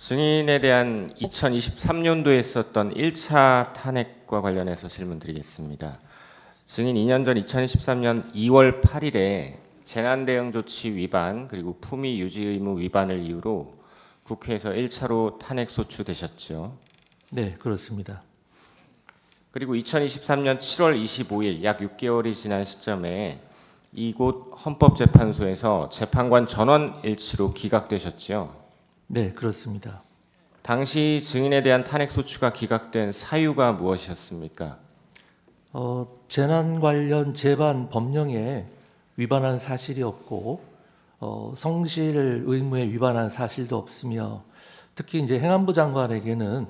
증인에 대한 2023년도에 있었던 1차 탄핵과 관련해서 질문드리겠습니다. 증인 2년 전 2023년 2월 8일에 재난대응조치 위반 그리고 품위 유지 의무 위반을 이유로 국회에서 1차로 탄핵 소추되셨죠. 네, 그렇습니다. 그리고 2023년 7월 25일 약 6개월이 지난 시점에 이곳 헌법재판소에서 재판관 전원 일치로 기각되셨죠. 네, 그렇습니다. 당시 증인에 대한 탄핵 소추가 기각된 사유가 무엇이었습니까? 재난 관련 재반 법령에 위반한 사실이 없고 성실 의무에 위반한 사실도 없으며 특히 이제 행안부 장관에게는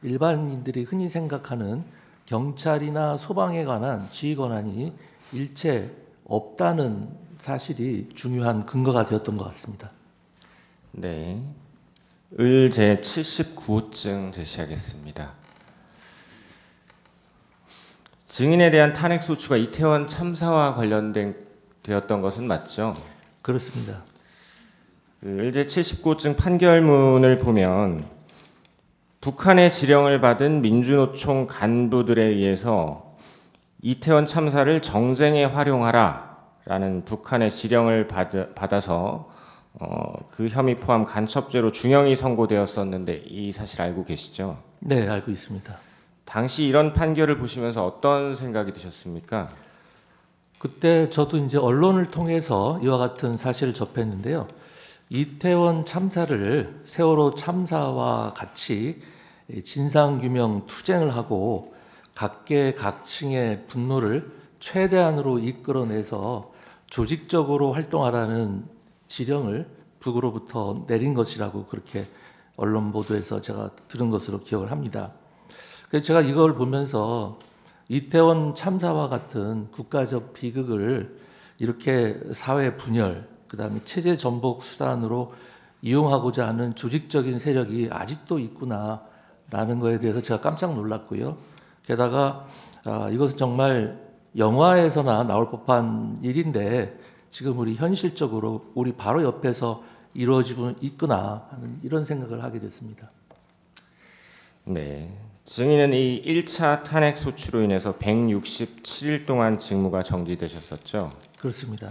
일반인들이 흔히 생각하는 경찰이나 소방에 관한 지휘 권한이 일체 없다는 사실이 중요한 근거가 되었던 것 같습니다. 네, 을 제79호증 제시하겠습니다. 증인에 대한 탄핵 소추가 이태원 참사와 관련되었던 것은 맞죠? 그렇습니다. 을 제79호증 판결문을 보면 북한의 지령을 받은 민주노총 간부들에 의해서 이태원 참사를 정쟁에 활용하라라는 북한의 지령을 받아서 그 혐의 포함 간첩죄로 중형이 선고되었었는데 이 사실 알고 계시죠? 네, 알고 있습니다. 당시 이런 판결을 보시면서 어떤 생각이 드셨습니까? 그때 저도 이제 언론을 통해서 이와 같은 사실을 접했는데요. 이태원 참사를 세월호 참사와 같이 진상규명 투쟁을 하고 각계각층의 분노를 최대한으로 이끌어내서 조직적으로 활동하라는 지령을 북으로부터 내린 것이라고 그렇게 언론 보도에서 제가 들은 것으로 기억을 합니다. 그래서 제가 이걸 보면서 이태원 참사와 같은 국가적 비극을 이렇게 사회 분열, 그다음에 체제 전복 수단으로 이용하고자 하는 조직적인 세력이 아직도 있구나라는 거에 대해서 제가 깜짝 놀랐고요. 게다가 이것은 정말 영화에서나 나올 법한 일인데 지금 우리 현실적으로 우리 바로 옆에서 이루어지고 있구나 하는 이런 생각을 하게 됐습니다. 네, 증인은 이 1차 탄핵 소추로 인해서 167일 동안 직무가 정지되셨었죠. 그렇습니다.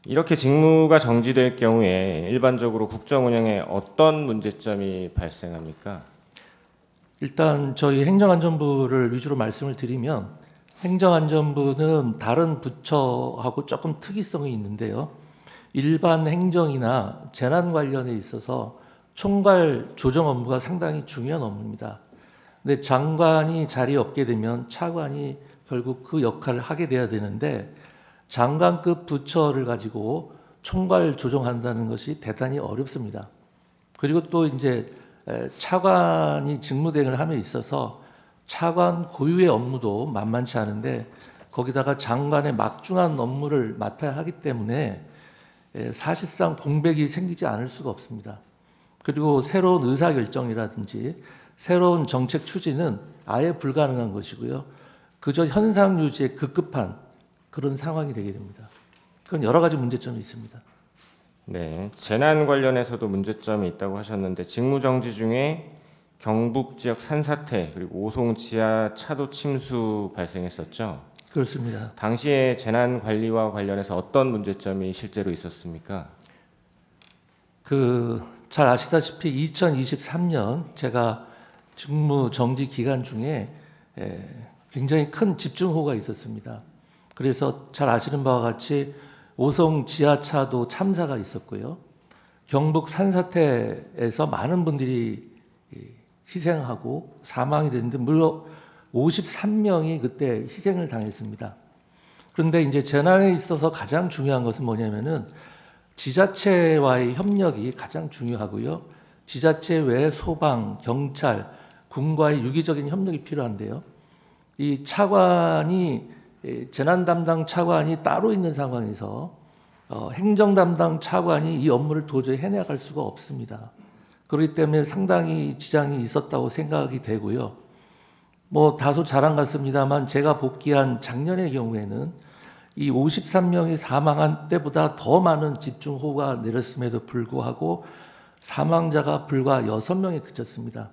이렇게 직무가 정지될 경우에 일반적으로 국정 운영에 어떤 문제점이 발생합니까? 일단 저희 행정안전부를 위주로 말씀을 드리면 행정안전부는 다른 부처하고 조금 특이성이 있는데요. 일반 행정이나 재난 관련에 있어서 총괄 조정 업무가 상당히 중요한 업무입니다. 근데 장관이 자리에 없게 되면 차관이 결국 그 역할을 하게 돼야 되는데 장관급 부처를 가지고 총괄 조정한다는 것이 대단히 어렵습니다. 그리고 또 이제 차관이 직무대행을 함에 있어서 차관 고유의 업무도 만만치 않은데 거기다가 장관의 막중한 업무를 맡아야 하기 때문에 사실상 공백이 생기지 않을 수가 없습니다. 그리고 새로운 의사결정이라든지 새로운 정책 추진은 아예 불가능한 것이고요. 그저 현상 유지에 급급한 그런 상황이 되게 됩니다. 그건 여러 가지 문제점이 있습니다. 네, 재난 관련해서도 문제점이 있다고 하셨는데 직무 정지 중에 경북 지역 산사태 그리고 오송 지하 차도 침수 발생했었죠. 그렇습니다. 당시에 재난 관리와 관련해서 어떤 문제점이 실제로 있었습니까? 잘 아시다시피 2023년 제가 직무 정지 기간 중에 굉장히 큰 집중호우가 있었습니다. 그래서 잘 아시는 바와 같이 오송 지하차도 참사가 있었고요. 경북 산사태에서 많은 분들이 희생하고 사망이 됐는데 무려 53명이 그때 희생을 당했습니다. 그런데 이제 재난에 있어서 가장 중요한 것은 뭐냐면은 지자체와의 협력이 가장 중요하고요. 지자체 외에 소방, 경찰, 군과의 유기적인 협력이 필요한데요. 이 차관이 재난 담당 차관이 따로 있는 상황에서 행정 담당 차관이 이 업무를 도저히 해나갈 수가 없습니다. 그렇기 때문에 상당히 지장이 있었다고 생각이 되고요. 뭐 다소 자랑 같습니다만 제가 복귀한 작년의 경우에는 이 53명이 사망한 때보다 더 많은 집중호우가 내렸음에도 불구하고 사망자가 불과 6명에 그쳤습니다.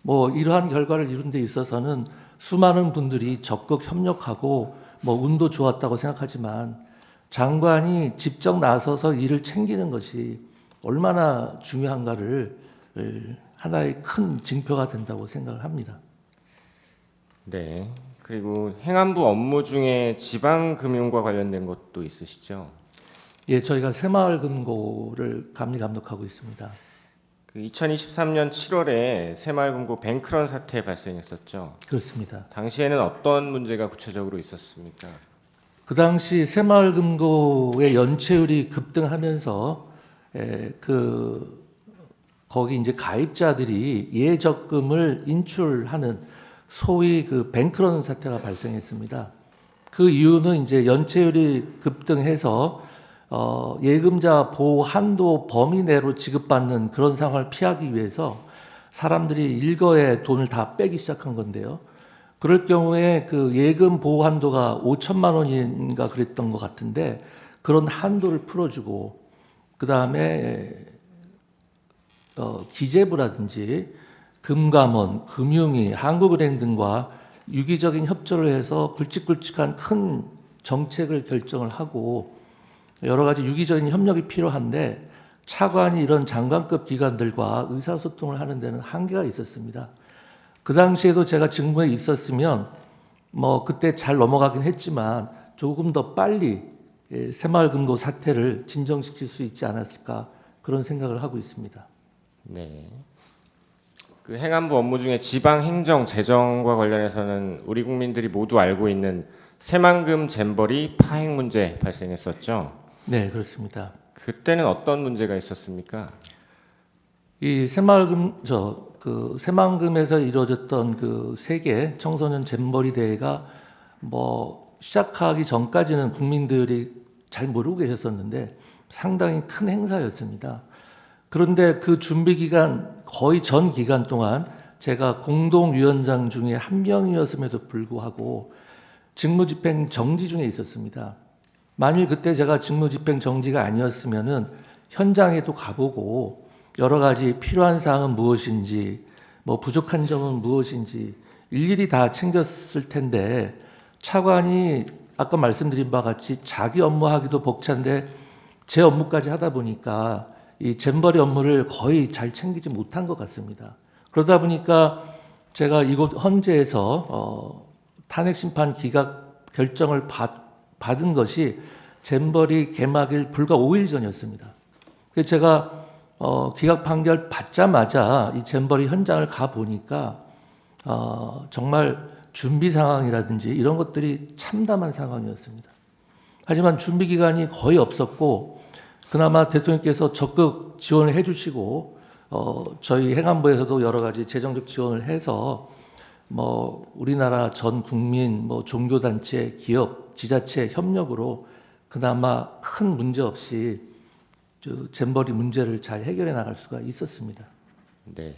뭐 이러한 결과를 이룬 데 있어서는 수많은 분들이 적극 협력하고 뭐 운도 좋았다고 생각하지만 장관이 직접 나서서 일을 챙기는 것이 얼마나 중요한가를 하나의 큰 징표가 된다고 생각을 합니다. 네. 그리고 행안부 업무 중에 지방금융과 관련된 것도 있으시죠? 예, 저희가 새마을금고를 감독하고 있습니다. 그 2023년 7월에 새마을금고 뱅크런 사태 발생했었죠. 그렇습니다. 당시에는 어떤 문제가 구체적으로 있었습니까? 그 당시 새마을금고의 연체율이 급등하면서 거기 이제 가입자들이 예적금을 인출하는 소위 그 뱅크런 사태가 발생했습니다. 그 이유는 이제 연체율이 급등해서 예금자 보호 한도 범위 내로 지급받는 그런 상황을 피하기 위해서 사람들이 일거에 돈을 다 빼기 시작한 건데요. 그럴 경우에 그 예금 보호 한도가 5천만 원인가 그랬던 것 같은데 그런 한도를 풀어주고 그 다음에 기재부라든지 금감원, 금융위, 한국은행 등과 유기적인 협조를 해서 굵직굵직한 큰 정책을 결정을 하고 여러 가지 유기적인 협력이 필요한데 차관이 이런 장관급 기관들과 의사소통을 하는 데는 한계가 있었습니다. 그 당시에도 제가 직무에 있었으면 뭐 그때 잘 넘어가긴 했지만 조금 더 빨리 새마을금고 사태를 진정시킬 수 있지 않았을까 그런 생각을 하고 있습니다. 네. 그 행안부 업무 중에 지방 행정 재정과 관련해서는 우리 국민들이 모두 알고 있는 새만금 잼버리 파행 문제 발생했었죠. 네, 그렇습니다. 그때는 어떤 문제가 있었습니까? 이 새만금에서 이루어졌던 그 세계 청소년 잼버리 대회가 뭐 시작하기 전까지는 국민들이 잘 모르고 계셨었는데 상당히 큰 행사였습니다. 그런데 그 준비 기간 거의 전 기간 동안 제가 공동위원장 중에 한 명이었음에도 불구하고 직무집행 정지 중에 있었습니다. 만일 그때 제가 직무집행 정지가 아니었으면은 현장에도 가보고 여러 가지 필요한 사항은 무엇인지 뭐 부족한 점은 무엇인지 일일이 다 챙겼을 텐데 차관이 아까 말씀드린 바와 같이 자기 업무하기도 벅찬데 제 업무까지 하다 보니까 이 잼버리 업무를 거의 잘 챙기지 못한 것 같습니다. 그러다 보니까 제가 이곳 헌재에서 탄핵 심판 기각 결정을 받은 것이 잼버리 개막일 불과 5일 전이었습니다. 그래서 제가 기각 판결 받자마자 이 잼버리 현장을 가 보니까 정말 준비 상황이라든지 이런 것들이 참담한 상황이었습니다. 하지만 준비 기간이 거의 없었고 그나마 대통령께서 적극 지원을 해주시고 저희 행안부에서도 여러 가지 재정적 지원을 해서 뭐 우리나라 전 국민, 뭐 종교단체, 기업, 지자체 협력으로 그나마 큰 문제 없이 잼버리 문제를 잘 해결해 나갈 수가 있었습니다. 네.